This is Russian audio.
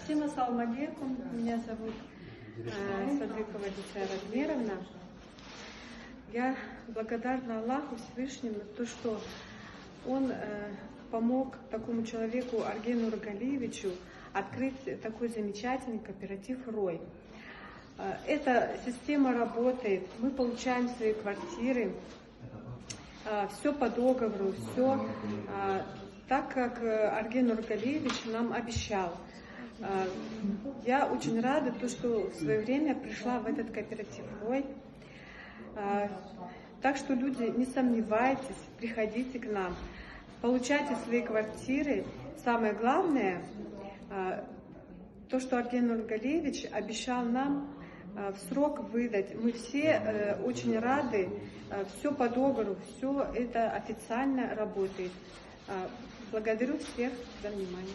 Всем ассаламу алейкум. Меня зовут Садыкова Дисая Размеровна. Я благодарна Аллаху Всевышнему за то, что Он помог такому человеку Аргену Нургалиевичу открыть такой замечательный кооператив «Рой». Эта система работает, мы получаем свои квартиры, все по договору, все так, как Арген Нургалиевич нам обещал. Я очень рада, что в свое время пришла в этот кооператив «Рой». Так что, люди, не сомневайтесь, приходите к нам, получайте свои квартиры. Самое главное, то, что Арген Нургалиевич обещал нам в срок выдать. Мы все очень рады, все по договору, все это официально работает. Благодарю всех за внимание.